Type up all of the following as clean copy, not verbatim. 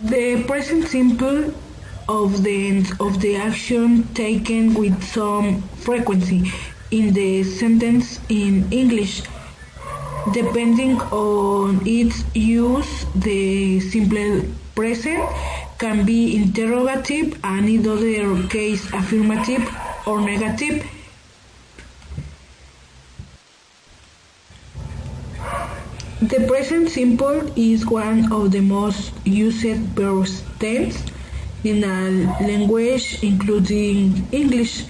The present simple of the action taken with some frequency in the sentence in English. Depending on its use, the simple present can be interrogative and in other case affirmative or negative. The present simple is one of the most used past tense in a language including English,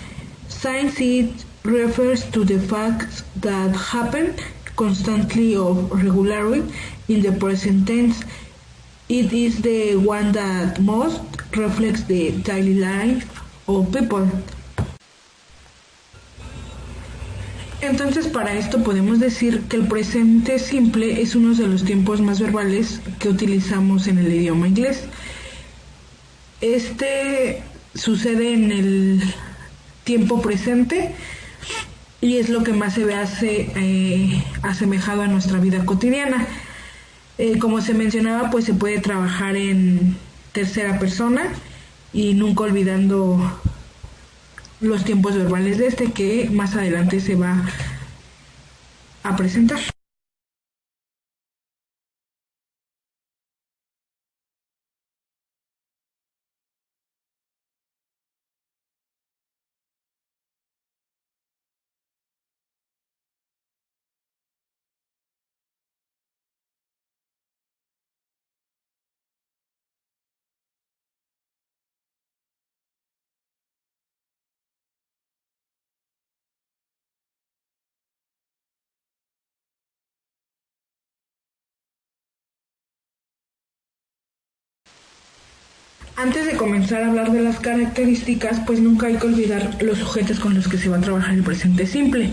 since it refers to the facts that happen constantly or regularly in the present tense. It is the one that most reflects the daily life of people. Entonces, para esto podemos decir que el presente simple es uno de los tiempos más verbales que utilizamos en el idioma inglés. Este sucede en el tiempo presente y es lo que más se ve asemejado a nuestra vida cotidiana. Como se mencionaba, pues se puede trabajar en tercera persona y nunca olvidando los tiempos verbales de este que más adelante se va a presentar. Antes de comenzar a hablar de las características, pues nunca hay que olvidar los sujetos con los que se va a trabajar el presente simple,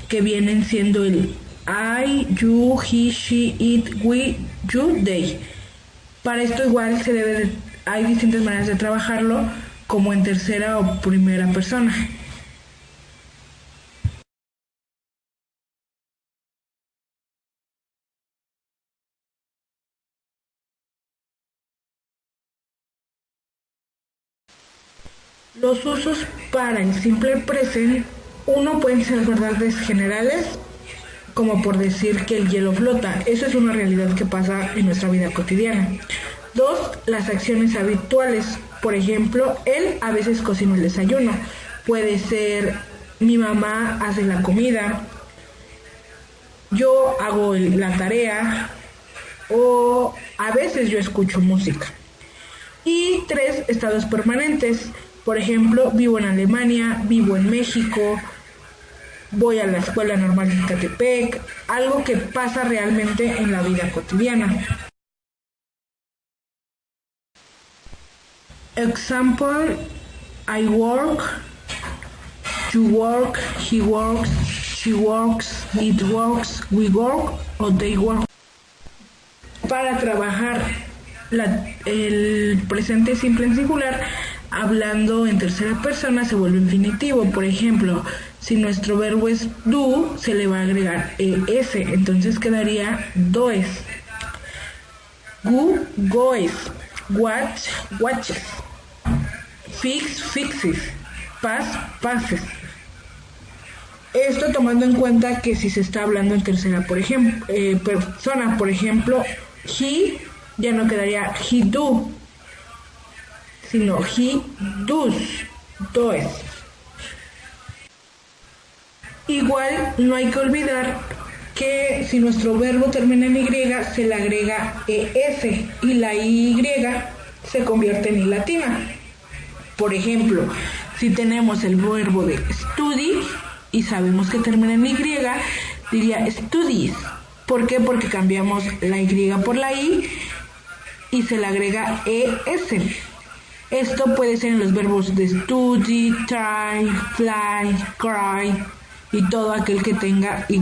que vienen siendo el I, you, he, she, it, we, you, they. Para esto igual hay distintas maneras de trabajarlo, como en tercera o primera persona. Los usos para el simple present, uno pueden ser verdades generales, como por decir que el hielo flota. Eso es una realidad que pasa en nuestra vida cotidiana. 2, las acciones habituales. Por ejemplo, él a veces cocina el desayuno. Puede ser mi mamá hace la comida, yo hago la tarea o a veces yo escucho música. Y 3, estados permanentes. Por ejemplo, vivo en Alemania, vivo en México, voy a la escuela normal de Catepec, algo que pasa realmente en la vida cotidiana. Example, I work, you work, he works, she works, it works, we work o they work. Para trabajar el presente simple en singular, hablando en tercera persona se vuelve infinitivo. Por ejemplo, si nuestro verbo es do, se le va a agregar es, entonces quedaría does. Go, goes. Watch, watches. Fix, fixes. Pass, passes. Esto tomando en cuenta que si se está hablando en tercera persona, por ejemplo, he ya no quedaría he do, sino he does. Igual no hay que olvidar que si nuestro verbo termina en Y, se le agrega ES y la Y se convierte en I latina. Por ejemplo, si tenemos el verbo de study y sabemos que termina en Y, diría studies. ¿Por qué? Porque cambiamos la Y por la I y se le agrega ES. Esto puede ser en los verbos de study, try, fly, cry y todo aquel que tenga Y.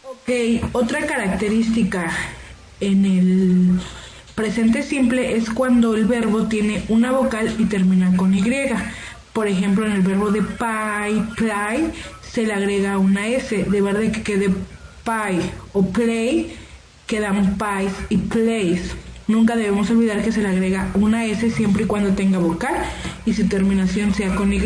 Ok, otra característica en el presente simple es cuando el verbo tiene una vocal y termina con Y. Por ejemplo, en el verbo de play, se le agrega una S. De verdad que quede pie o play, quedan pies y plays. Nunca debemos olvidar que se le agrega una S siempre y cuando tenga vocal y su terminación sea con Y.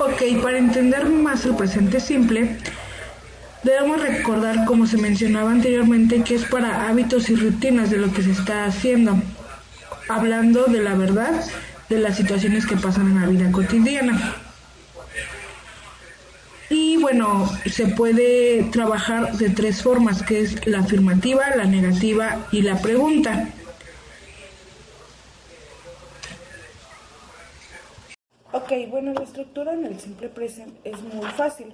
Ok, para entender más el presente simple, debemos recordar, como se mencionaba anteriormente, que es para hábitos y rutinas de lo que se está haciendo, hablando de la verdad de las situaciones que pasan en la vida cotidiana. Y bueno, se puede trabajar de tres formas, que es la afirmativa, la negativa y la pregunta. Ok, bueno, la estructura en el simple present es muy fácil.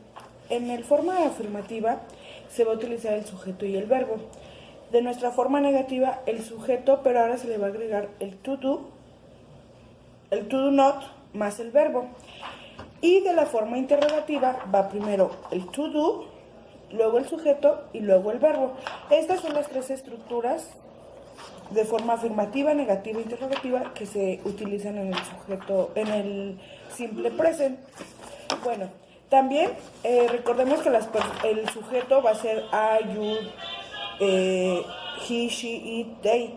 En el forma afirmativa se va a utilizar el sujeto y el verbo. De nuestra forma negativa, el sujeto, pero ahora se le va a agregar el to do not más el verbo. Y de la forma interrogativa va primero el to do, luego el sujeto y luego el verbo. Estas son las tres estructuras de forma afirmativa, negativa e interrogativa que se utilizan en el sujeto, en el simple present. Bueno, también recordemos que el sujeto va a ser I, you, he, she, it, they,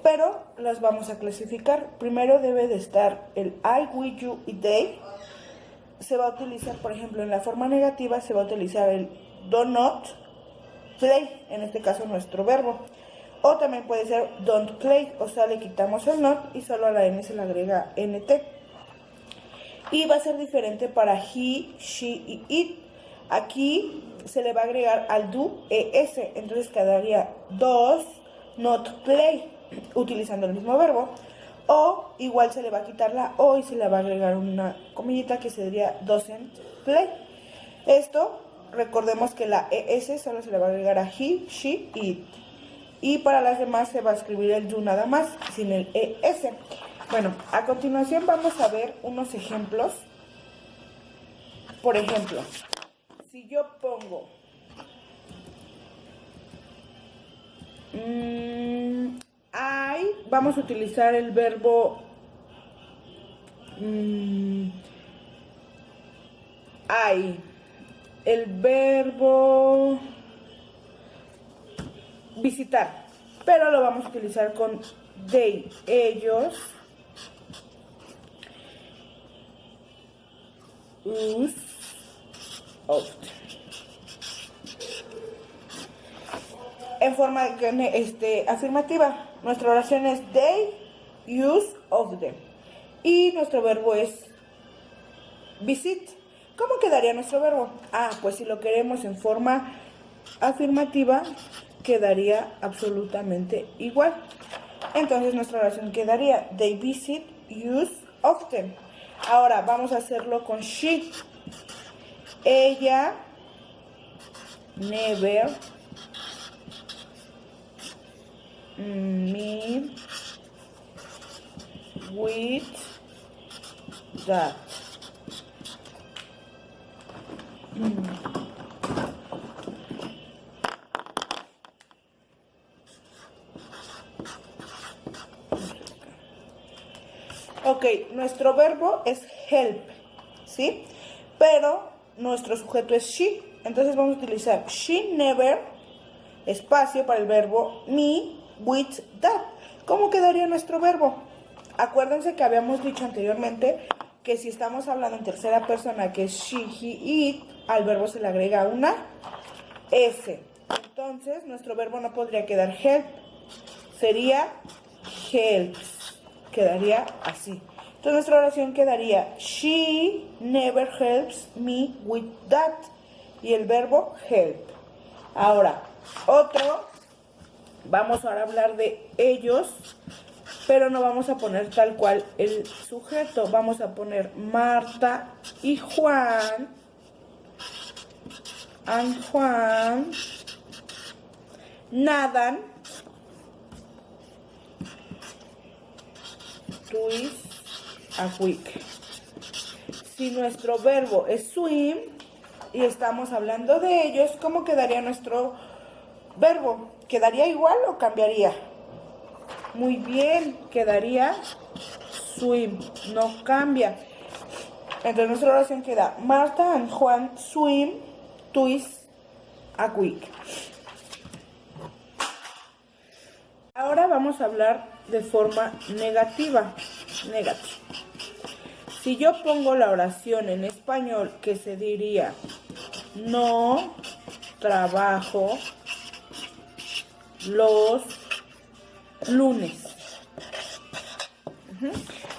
pero las vamos a clasificar. Primero debe de estar el I, we, you y they. Se va a utilizar, por ejemplo, en la forma negativa se va a utilizar el do not play, en este caso nuestro verbo. O también puede ser don't play, o sea, le quitamos el not y solo a la N se le agrega NT. Y va a ser diferente para he, she y it. Aquí se le va a agregar al do ES, entonces quedaría does not play, utilizando el mismo verbo. O igual se le va a quitar la O y se le va a agregar una comillita que sería doesn't play. Esto, recordemos que la ES solo se le va a agregar a he, she y it. Y para las demás se va a escribir el do nada más, sin el ES. Bueno, a continuación vamos a ver unos ejemplos. Por ejemplo, si yo pongo vamos a utilizar el verbo el verbo visitar, pero lo vamos a utilizar con they, ellos, us, often. En forma afirmativa, nuestra oración es they use of them. Y nuestro verbo es visit. ¿Cómo quedaría nuestro verbo? Pues si lo queremos en forma afirmativa, quedaría absolutamente igual. Entonces nuestra oración quedaría: they visit us often. Ahora vamos a hacerlo con she. Ella never me with that. Ok, nuestro verbo es help, ¿sí? Pero nuestro sujeto es she. Entonces vamos a utilizar she never, espacio para el verbo me with that. ¿Cómo quedaría nuestro verbo? Acuérdense que habíamos dicho anteriormente que si estamos hablando en tercera persona, que es she, he, it, al verbo se le agrega una S. Entonces nuestro verbo no podría quedar help, sería helps. Quedaría así. Entonces nuestra oración quedaría: she never helps me with that. Y el verbo help. Ahora, vamos ahora a hablar de ellos, pero no vamos a poner tal cual el sujeto. Vamos a poner Marta y Juan. And Juan nadan twice a week. Si nuestro verbo es swim y estamos hablando de ellos, ¿cómo quedaría nuestro verbo? ¿Quedaría igual o cambiaría? Muy bien, quedaría swim, no cambia. Entonces nuestra oración queda: Marta and Juan swim twice a week. Ahora vamos a hablar de forma negativa. Si yo pongo la oración en español, que se diría: no trabajo los lunes.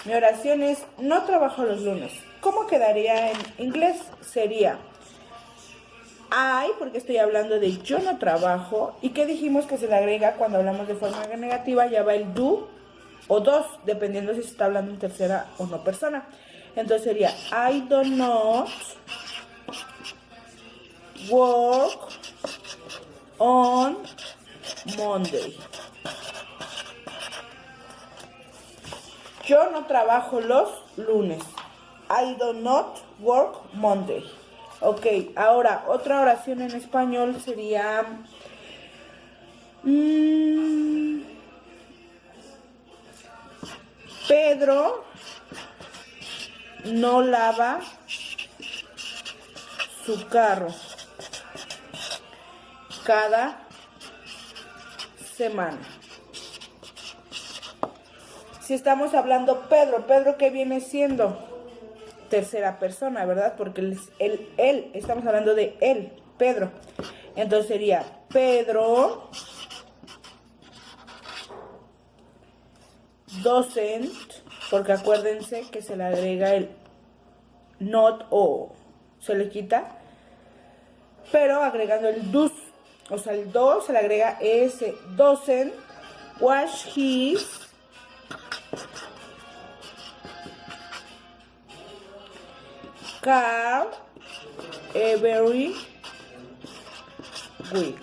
Mi oración es: no trabajo los lunes. ¿Cómo quedaría en inglés? Sería I, porque estoy hablando de yo no trabajo. ¿Y qué dijimos que se le agrega cuando hablamos de forma negativa? Ya va el do o dos, dependiendo si se está hablando en tercera o no persona. Entonces sería: I do not work on Monday. Yo no trabajo los lunes. I do not work Monday. Ok, ahora otra oración en español sería: Pedro no lava su carro cada semana. Si estamos hablando Pedro, ¿qué viene siendo? Tercera persona, ¿verdad? Porque él, estamos hablando de él, Pedro. Entonces sería: Pedro doesn't, porque acuérdense que se le agrega el not o se le quita, pero agregando el does, o sea, el do se le agrega ese. Doesn't wash his car every week.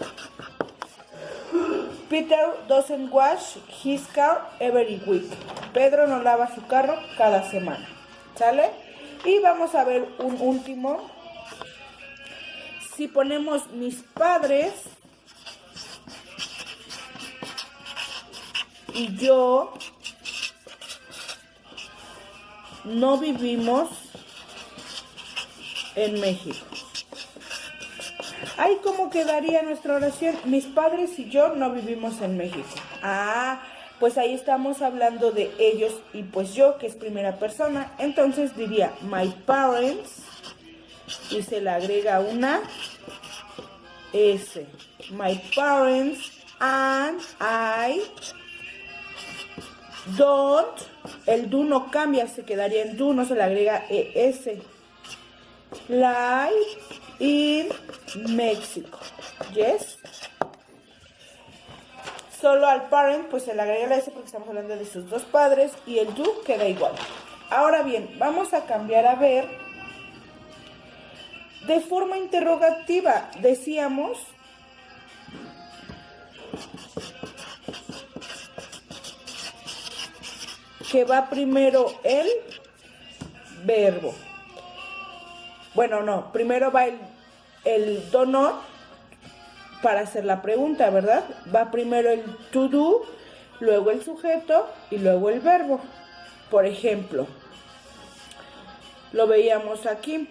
Peter doesn't wash his car every week. Pedro no lava su carro cada semana. ¿Sale? Y vamos a ver un último. Si ponemos mis padres y yo no vivimos en México. Ahí, ¿cómo quedaría nuestra oración? Mis padres y yo no vivimos en México. Pues ahí estamos hablando de ellos y pues yo, que es primera persona. Entonces diría my parents y se le agrega una S. My parents and I don't el do no cambia, se quedaría en do, no se le agrega es. Like in Mexico. Yes. Solo al parent pues se le agrega la S porque estamos hablando de sus dos padres y el do queda igual. Ahora bien, vamos a cambiar a ver de forma interrogativa. Decíamos que va primero el verbo. Bueno, no, primero va el do not para hacer la pregunta, ¿verdad? Va primero el to do, luego el sujeto y luego el verbo. Por ejemplo, lo veíamos aquí.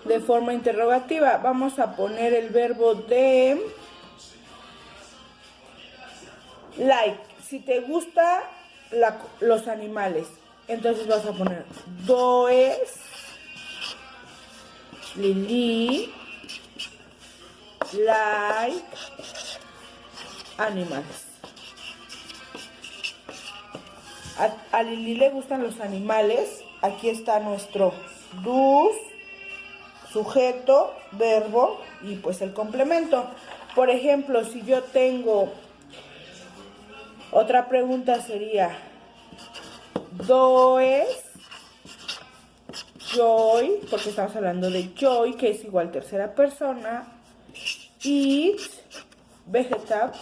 De forma interrogativa, vamos a poner el verbo de like. Si te gustan los animales, entonces vas a poner does Lili like animals. A Lili le gustan los animales. Aquí está nuestro does, sujeto, verbo y pues el complemento. Por ejemplo, si yo tengo otra pregunta sería does Joy, porque estamos hablando de Joy, que es igual tercera persona, eat vegetables.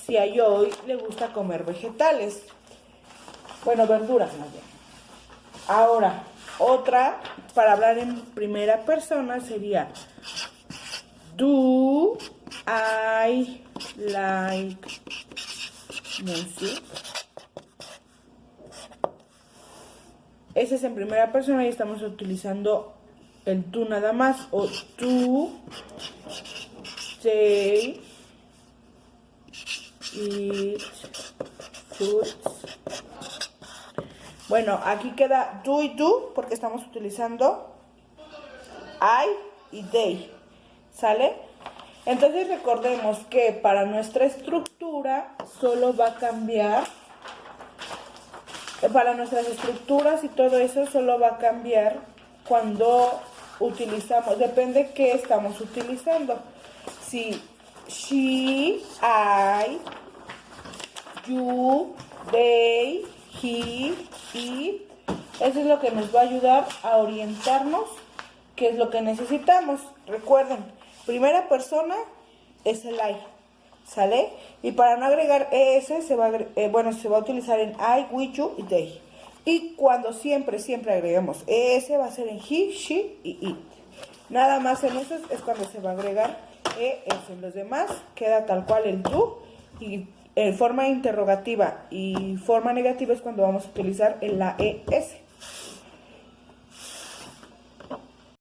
Si a Joy le gusta comer vegetales, bueno, verduras más bien. Ahora, otra para hablar en primera persona sería do I like music? Ese es en primera persona y estamos utilizando el tú nada más, o tú, they eat fruits. Bueno, aquí queda do y do porque estamos utilizando I y they, ¿sale? Entonces recordemos que para nuestra estructura solo va a cambiar, para nuestras estructuras y todo eso solo va a cambiar cuando utilizamos, depende qué estamos utilizando. Si she, I, you, they, he, it, eso es lo que nos va a ayudar a orientarnos qué es lo que necesitamos. Recuerden, primera persona es el I, ¿sale? Y para no agregar ES se va a utilizar en I, we, you y they. Y cuando siempre agregamos ES va a ser en he, she y it. Nada más en esos es cuando se va a agregar ES. En los demás queda tal cual el do y en forma interrogativa y forma negativa es cuando vamos a utilizar la ES.